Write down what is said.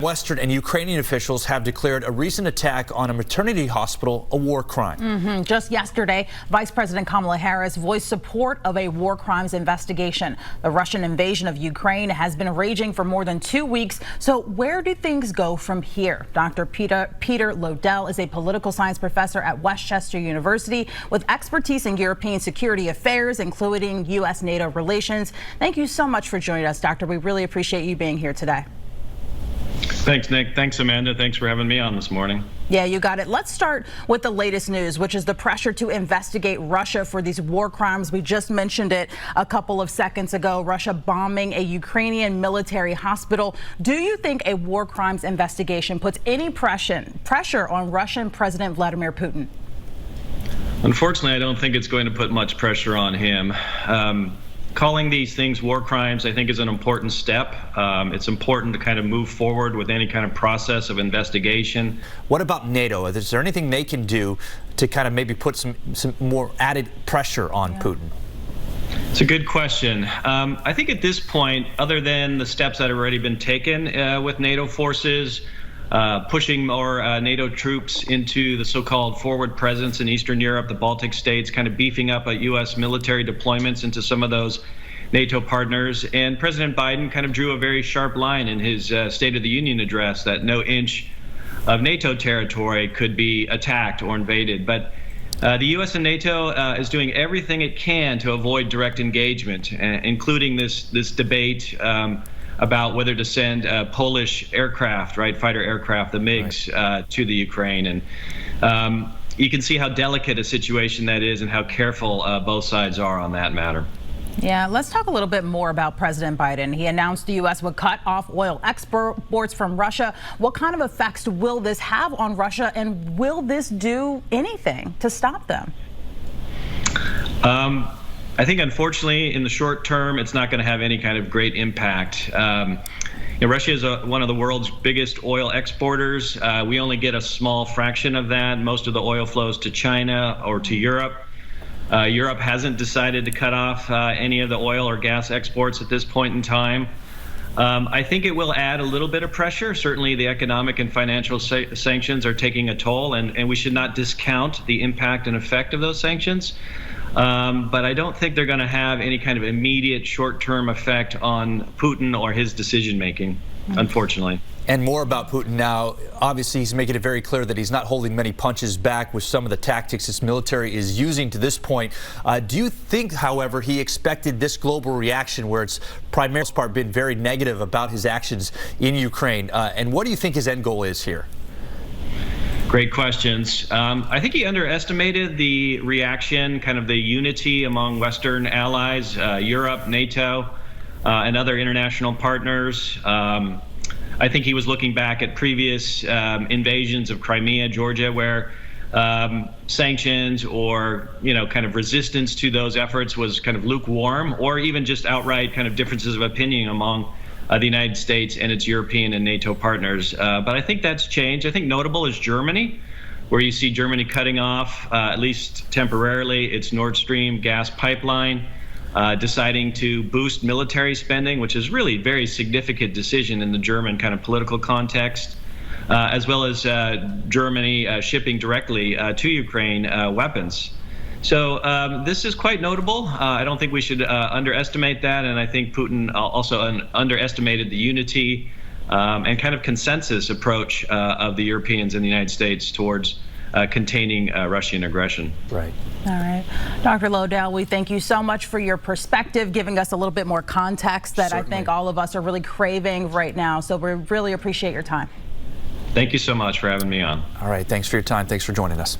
Western and Ukrainian officials have declared a recent attack on a maternity hospital a war crime. Just yesterday, Vice President Kamala Harris voiced support of a war crimes investigation. The Russian invasion of Ukraine has been raging for more than 2 weeks. So where do things go from here? Dr. Peter Loedel is a political science professor at Westchester University with expertise in European security affairs, including U.S.-NATO relations. Thank you so much for joining us, Doctor. We really appreciate you being here today. Thanks, Nick. Thanks, Amanda. Thanks for having me on this morning. Yeah, you got it. Let's start with the latest news, which is the pressure to investigate Russia for these war crimes. We just mentioned it a couple of seconds ago, Russia bombing a Ukrainian military hospital. Do you think a war crimes investigation puts any pressure on Russian President Vladimir Putin? Unfortunately, I don't think it's going to put much pressure on him. Calling these things war crimes, I think, is an important step. It's important to kind of move forward with any kind of process of investigation. What about NATO? Is there anything they can do to kind of maybe put some more added pressure on Putin? It's a good question. I think at this point, other than the steps that have already been taken with NATO forces, pushing more NATO troops into the so-called forward presence in Eastern Europe, the Baltic states, kind of beefing up U.S. military deployments into some of those NATO partners. And President Biden kind of drew a very sharp line in his State of the Union address that no inch of NATO territory could be attacked or invaded. But the U.S. and NATO is doing everything it can to avoid direct engagement, including this debate about whether to send Polish aircraft, fighter aircraft, the MiGs, to the Ukraine. And you can see how delicate a situation that is and how careful both sides are on that matter. Yeah, let's talk a little bit more about President Biden. He announced the U.S. would cut off oil exports from Russia. What kind of effects will this have on Russia, and will this do anything to stop them? I think, unfortunately, in the short term, it's not going to have any kind of great impact. Russia is one of the world's biggest oil exporters. We only get a small fraction of that. Most of the oil flows to China or to Europe. Europe hasn't decided to cut off any of the oil or gas exports at this point in time. I think it will add a little bit of pressure. Certainly, the economic and financial sanctions are taking a toll, and we should not discount the impact and effect of those sanctions. But I don't think they're going to have any kind of immediate short-term effect on Putin or his decision-making, unfortunately. And more about Putin now. Obviously, he's making it very clear that he's not holding many punches back with some of the tactics his military is using to this point. Do you think, however, he expected this global reaction where it's primarily been very negative about his actions in Ukraine? And what do you think his end goal is here? Great questions. I think he underestimated the reaction, kind of the unity among Western allies, Europe, NATO, and other international partners. I think he was looking back at previous invasions of Crimea, Georgia, where sanctions or, kind of resistance to those efforts was kind of lukewarm, or even just outright kind of differences of opinion among the United States and its European and NATO partners. But I think that's changed. I think notable is Germany, where you see Germany cutting off, at least temporarily, its Nord Stream gas pipeline, deciding to boost military spending, which is really a very significant decision in the German kind of political context, as well as Germany shipping directly to Ukraine weapons. So this is quite notable. I don't think we should underestimate that, and I think Putin also underestimated the unity and kind of consensus approach of the Europeans and the United States towards containing Russian aggression. Right. All right. Dr. Loedel, we thank you so much for your perspective, giving us a little bit more context that Certainly. I think all of us are really craving right now. So we really appreciate your time. Thank you so much for having me on. All right. Thanks for your time. Thanks for joining us.